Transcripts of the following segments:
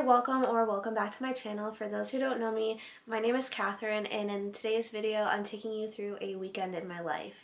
welcome back to my channel. For those who don't know me, my name is Katharine, and in today's video I'm taking you through a weekend in my life.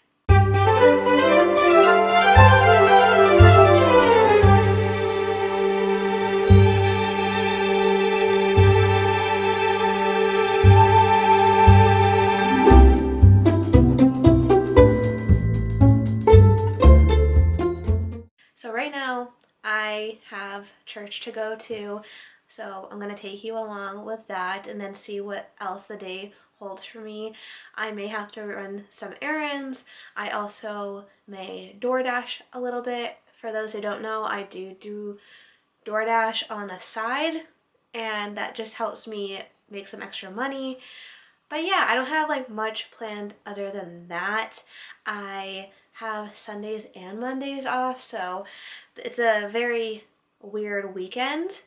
So right now I have church to go to, so I'm going to take you along with that and then see what else the day holds for me. I may have to run some errands. I also may DoorDash a little bit. For those who don't know, I do DoorDash on the side, and that just helps me make some extra money. But yeah, I don't have like much planned other than that. I have Sundays and Mondays off, so it's a very weird weekend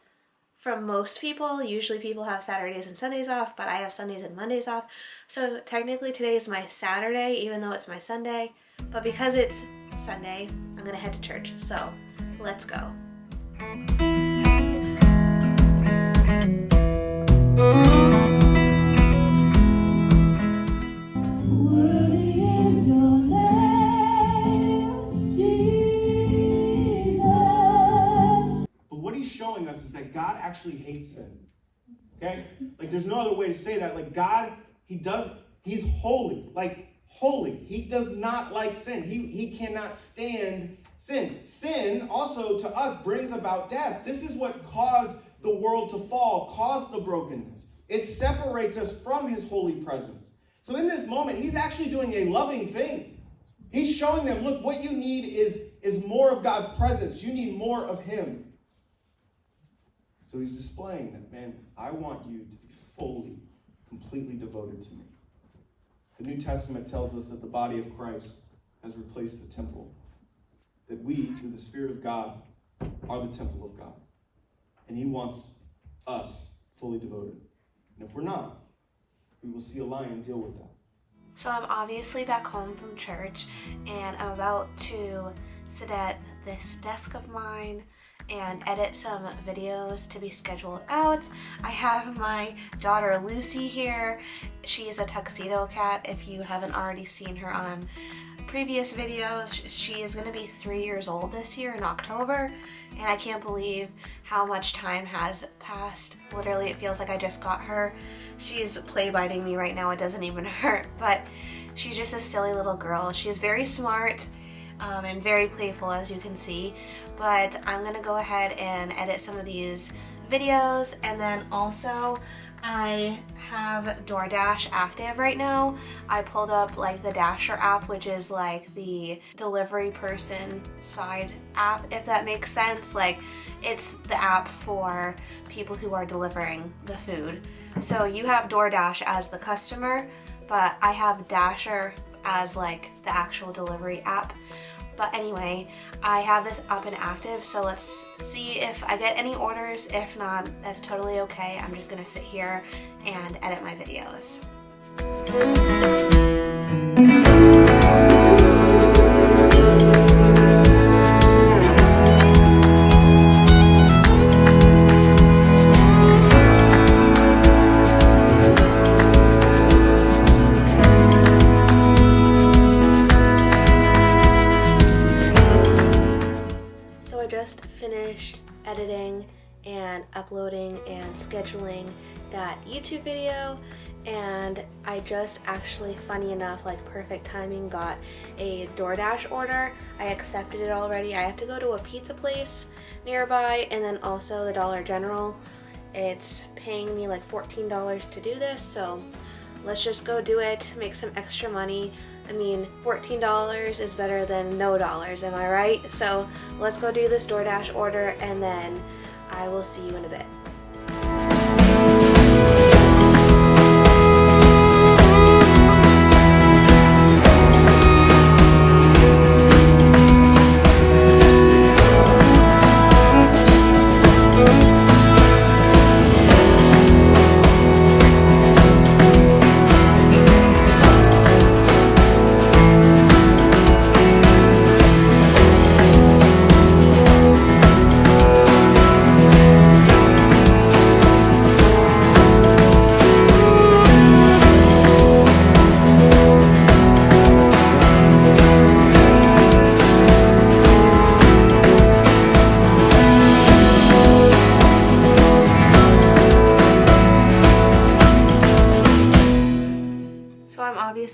from most people. Usually people have Saturdays and Sundays off, but I have Sundays and Mondays off. So technically today is my Saturday, even though it's my Sunday. But because it's Sunday, I'm gonna head to church. So let's go. Us is that God actually hates sin. Okay? Like there's no other way to say that. Like God, he's holy. Like holy. He does not like sin. He cannot stand sin. Sin also to us brings about death. This is what caused the world to fall, caused the brokenness. It separates us from his holy presence. So in this moment, he's actually doing a loving thing. He's showing them, look, what you need is more of God's presence. You need more of him. So he's displaying that, man, I want you to be fully, completely devoted to me. The New Testament tells us that the body of Christ has replaced the temple. That we, through the Spirit of God, are the temple of God. And he wants us fully devoted. And if we're not, we will see a lion deal with that. So I'm obviously back home from church, and I'm about to sit at this desk of mine and edit some videos to be scheduled out. I have my daughter Lucy here. She is a tuxedo cat. If you haven't already seen her on previous videos, she is going to be 3 years old this year in October, and I can't believe how much time has passed. Literally, it feels like I just got her. She's play biting me right now. It doesn't even hurt, but she's just a silly little girl. She's very smart and very playful, as you can see. But I'm gonna go ahead and edit some of these videos, and then also I have DoorDash active right now. I pulled up like the Dasher app, which is like the delivery person side app, if that makes sense. Like it's the app for people who are delivering the food. So you have DoorDash as the customer, but I have Dasher as like the actual delivery app. But anyway, I have this up and active, so let's see if I get any orders. If not, that's totally okay. I'm just gonna sit here and edit my videos. Finished editing and uploading and scheduling that YouTube video, and I just actually, funny enough, like perfect timing, got a DoorDash order. I accepted it already. I have to go to a pizza place nearby, and then also the Dollar General. It's paying me like $14 to do this, so let's just go do it, make some extra money. I mean, $14 is better than no dollars, am I right? So let's go do this DoorDash order, and then I will see you in a bit.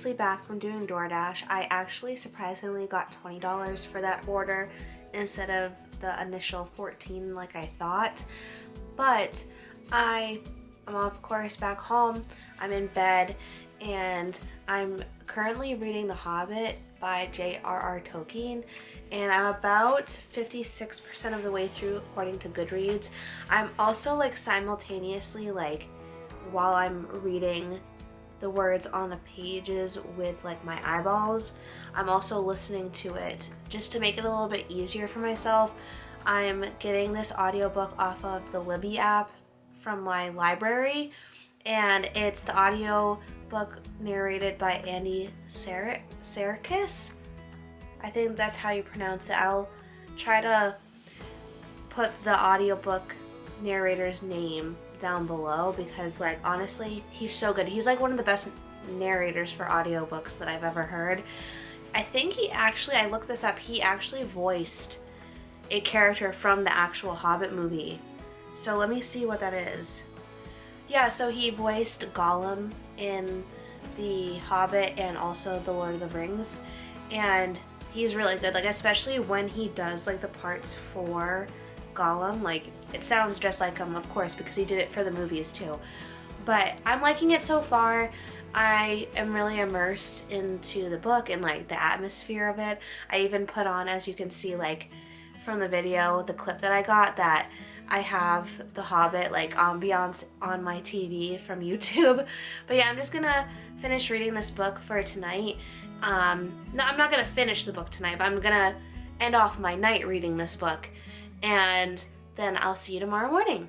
obviously back from doing DoorDash. I actually surprisingly got $20 for that order instead of the initial $14 like I thought. But I'm of course back home. I'm in bed and I'm currently reading The Hobbit by J.R.R. Tolkien, and I'm about 56% of the way through according to Goodreads. I'm also like simultaneously, like while I'm reading the words on the pages with like my eyeballs, I'm also listening to it just to make it a little bit easier for myself. I'm getting this audiobook off of the Libby app from my library, and it's the audio book narrated by Andy Serkis. I think that's how you pronounce it. I'll try to put the audiobook narrator's name down below because, like, honestly, he's so good. He's like one of the best narrators for audiobooks that I've ever heard. I think I looked this up, he actually voiced a character from the actual Hobbit movie. So let me see what that is. Yeah, so he voiced Gollum in The Hobbit and also The Lord of the Rings, and he's really good, like especially when he does like the parts for Gollum, like it sounds just like him, of course, because he did it for the movies too. But I'm liking it so far. I am really immersed into the book and like the atmosphere of it. I even put on, as you can see like from the video, the clip that I got, that I have The Hobbit like ambiance on my TV from YouTube. But yeah, I'm just gonna finish reading this book for tonight. No, I'm not gonna finish the book tonight, but I'm gonna end off my night reading this book, and then I'll see you tomorrow morning.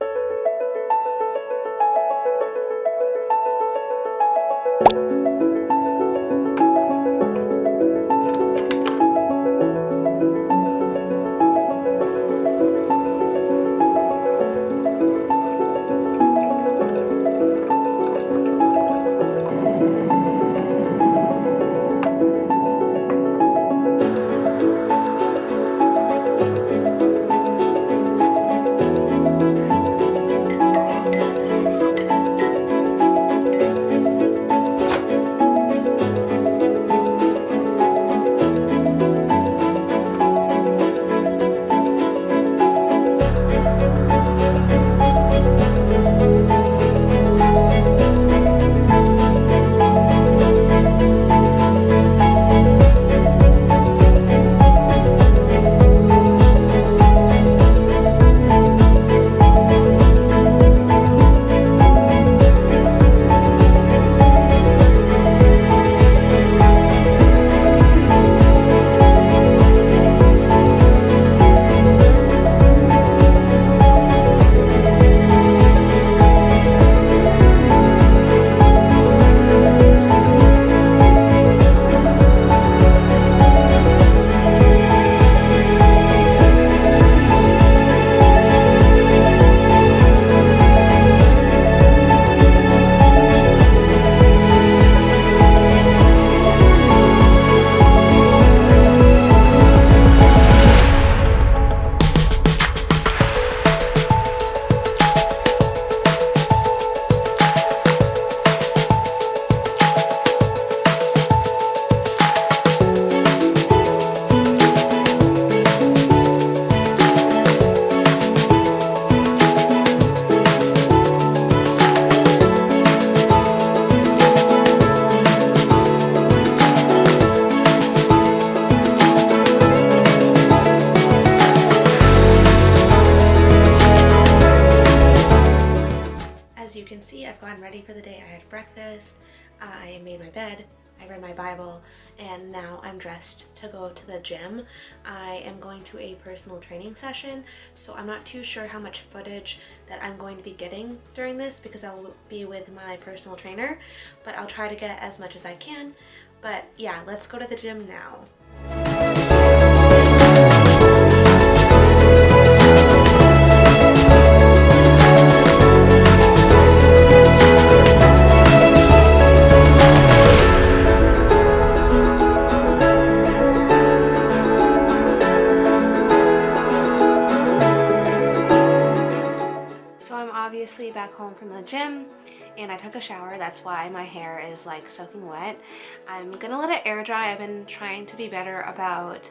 Ready for the day. I had breakfast, I made my bed, I read my Bible, and now I'm dressed to go to the gym. I am going to a personal training session, so I'm not too sure how much footage that I'm going to be getting during this because I'll be with my personal trainer, but I'll try to get as much as I can. But yeah, let's go to the gym now. Back home from the gym, and I took a shower. That's why my hair is like soaking wet. I'm gonna let it air dry. I've been trying to be better about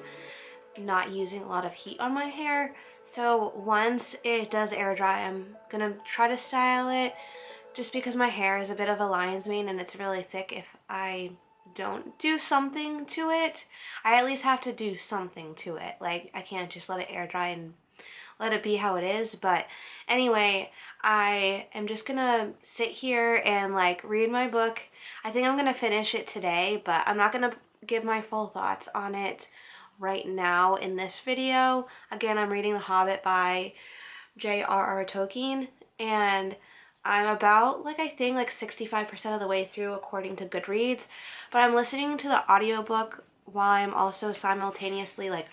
not using a lot of heat on my hair. So once it does air dry, I'm gonna try to style it, just because my hair is a bit of a lion's mane and it's really thick. If I don't do something to it, I at least have to do something to it. Like, I can't just let it air dry and let it be how it is. But anyway, I am just gonna sit here and like read my book. I think I'm gonna finish it today, but I'm not gonna give my full thoughts on it right now in this video. Again, I'm reading The Hobbit by J.R.R. Tolkien, and I'm about, like, I think like 65% of the way through according to Goodreads, but I'm listening to the audiobook while I'm also simultaneously like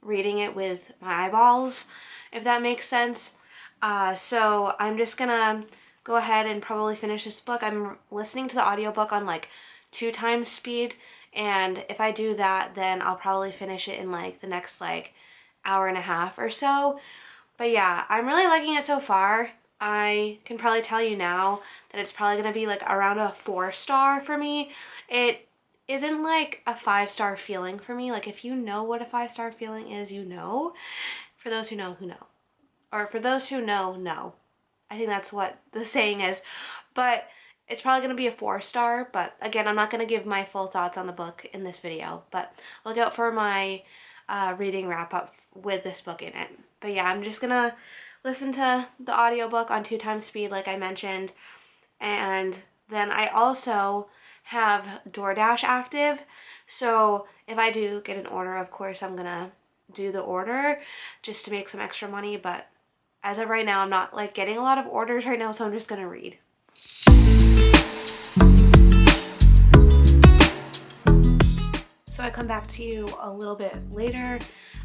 reading it with my eyeballs, if that makes sense. So I'm just gonna go ahead and probably finish this book. I'm listening to the audiobook on like 2x speed, and if I do that, then I'll probably finish it in like the next like hour and a half or so. But yeah, I'm really liking it so far. I can probably tell you now that it's probably gonna be like around a 4-star for me. It isn't like a 5-star feeling for me. Like, if you know what a 5-star feeling is, you know. For those who know, who know. Or for those who know, no. I think that's what the saying is. But it's probably going to be a 4-star. But again, I'm not going to give my full thoughts on the book in this video. But look out for my reading wrap up with this book in it. But yeah, I'm just going to listen to the audiobook on 2x speed like I mentioned. And then I also have DoorDash active. So if I do get an order, of course I'm going to do the order just to make some extra money. But as of right now, I'm not like getting a lot of orders right now, so I'm just going to read. So I come back to you a little bit later.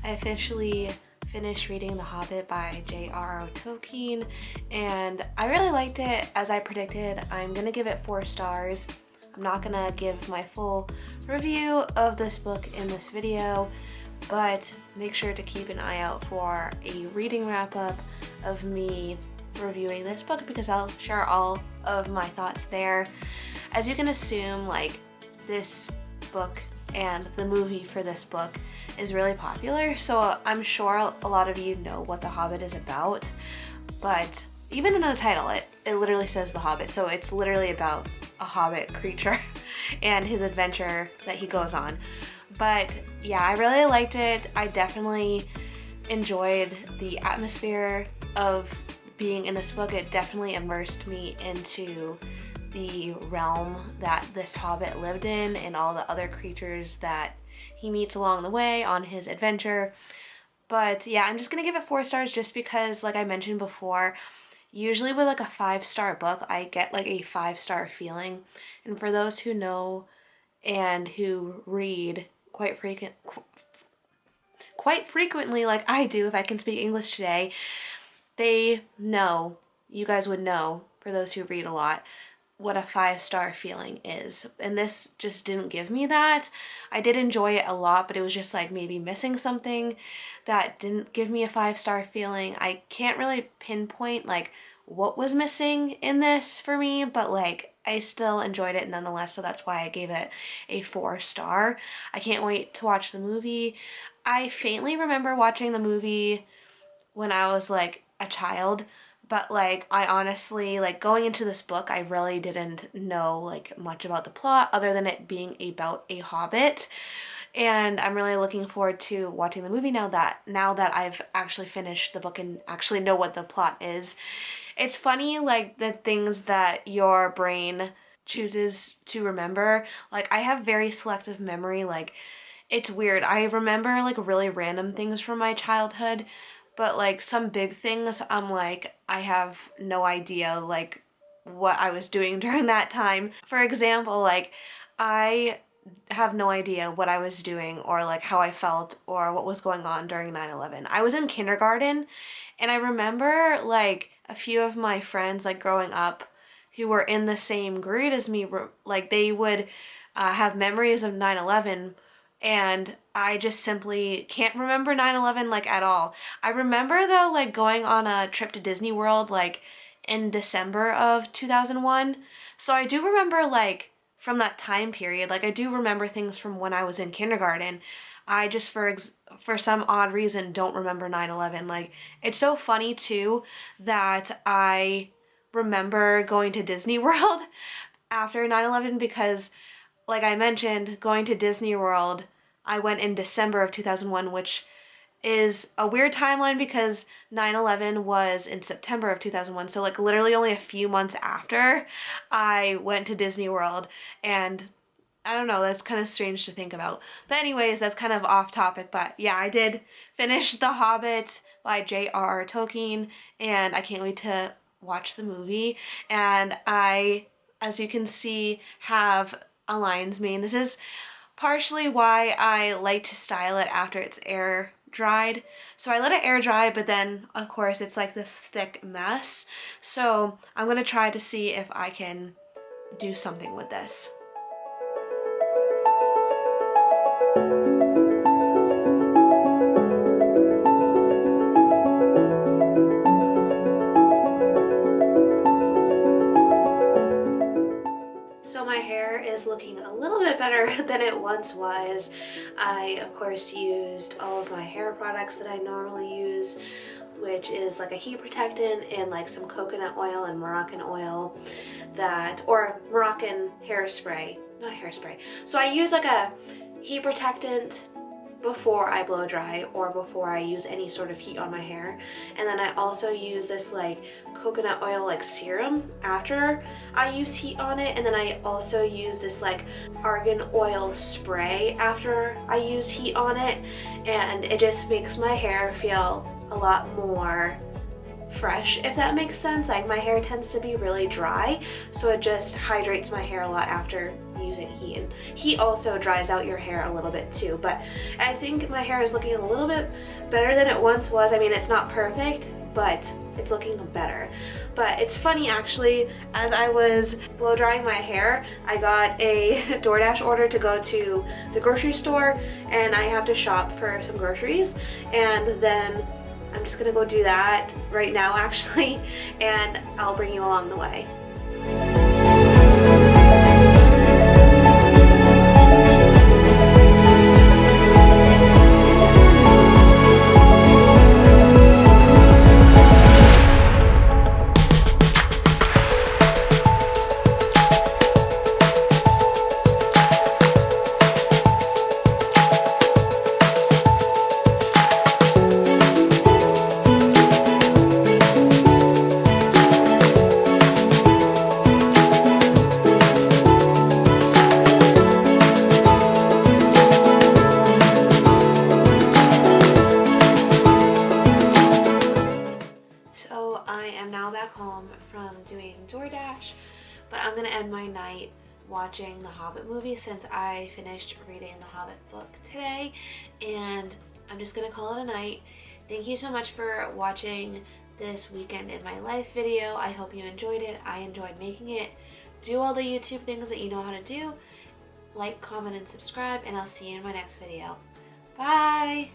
I officially finished reading The Hobbit by J.R.R. Tolkien, and I really liked it. As I predicted, I'm gonna give it 4 stars. I'm not gonna give my full review of this book in this video, but make sure to keep an eye out for a reading wrap-up of me reviewing this book, because I'll share all of my thoughts there. As you can assume, like, this book and the movie for this book is really popular, so I'm sure a lot of you know what The Hobbit is about. But even in the title, it literally says The Hobbit, so it's literally about a hobbit creature and his adventure that he goes on. But yeah, I really liked it. I definitely enjoyed the atmosphere of being in this book. It definitely immersed me into the realm that this hobbit lived in and all the other creatures that he meets along the way on his adventure. But yeah, I'm just gonna give it 4 stars just because, like I mentioned before, usually with like a 5-star book, I get like a 5-star feeling. And for those who know and who read quite frequently like I do, if I can speak English today, they know, you guys would know, for those who read a lot, what a 5-star feeling is. And this just didn't give me that. I did enjoy it a lot, but it was just like maybe missing something that didn't give me a 5-star feeling. I can't really pinpoint like what was missing in this for me, but like I still enjoyed it nonetheless, so that's why I gave it a 4-star. I can't wait to watch the movie. I faintly remember watching the movie when I was like a child, but like I honestly, like going into this book, I really didn't know like much about the plot other than it being about a hobbit. And I'm really looking forward to watching the movie now that I've actually finished the book and actually know what the plot is. It's funny, like the things that your brain chooses to remember. Like, I have very selective memory. Like, it's weird. I remember like really random things from my childhood, but like some big things, I'm like, I have no idea like what I was doing during that time. For example, like I have no idea what I was doing or like how I felt or what was going on during 9/11. I was in kindergarten, and I remember like a few of my friends like growing up who were in the same grade as me, like they would have memories of 9/11, and I just simply can't remember 9/11 like at all. I remember though like going on a trip to Disney World like in December of 2001. So I do remember like from that time period, like I do remember things from when I was in kindergarten. I just for some odd reason don't remember 9/11. Like it's so funny too that I remember going to Disney World after 9/11 because like I mentioned, going to Disney World, I went in December of 2001, which is a weird timeline because 9/11 was in September of 2001. So like literally only a few months after I went to Disney World, and I don't know, that's kind of strange to think about. But anyways, that's kind of off topic, but yeah, I did finish The Hobbit by J.R.R. Tolkien, and I can't wait to watch the movie. And I, as you can see, have a lion's mane. This is partially why I like to style it after it's air dried. So I let it air dry, but then of course it's like this thick mess. So I'm gonna try to see if I can do something with this. So my hair is looking a little bit better than it once was. I, of course, used all of my hair products that I normally use, which is like a heat protectant and like some coconut oil and Moroccan oil or Moroccan hairspray, not hairspray. So I use like a heat protectant before I blow dry or before I use any sort of heat on my hair, and then I also use this like coconut oil like serum after I use heat on it, and then I also use this like argan oil spray after I use heat on it, and it just makes my hair feel a lot more fresh, if that makes sense. Like my hair tends to be really dry, so it just hydrates my hair a lot after using heat, and heat also dries out your hair a little bit too. But I think my hair is looking a little bit better than it once was. I mean, it's not perfect, but it's looking better. But it's funny actually, as I was blow drying my hair, I got a DoorDash order to go to the grocery store, and I have to shop for some groceries, and then I'm just gonna go do that right now actually, and I'll bring you along the way. Home from doing DoorDash, but I'm gonna end my night watching the Hobbit movie since I finished reading the Hobbit book today, and I'm just gonna call it a night. Thank you so much for watching this weekend in my life video. I hope you enjoyed it. I enjoyed making it. Do all the YouTube things that you know how to do. Like, comment, and subscribe, and I'll see you in my next video. Bye!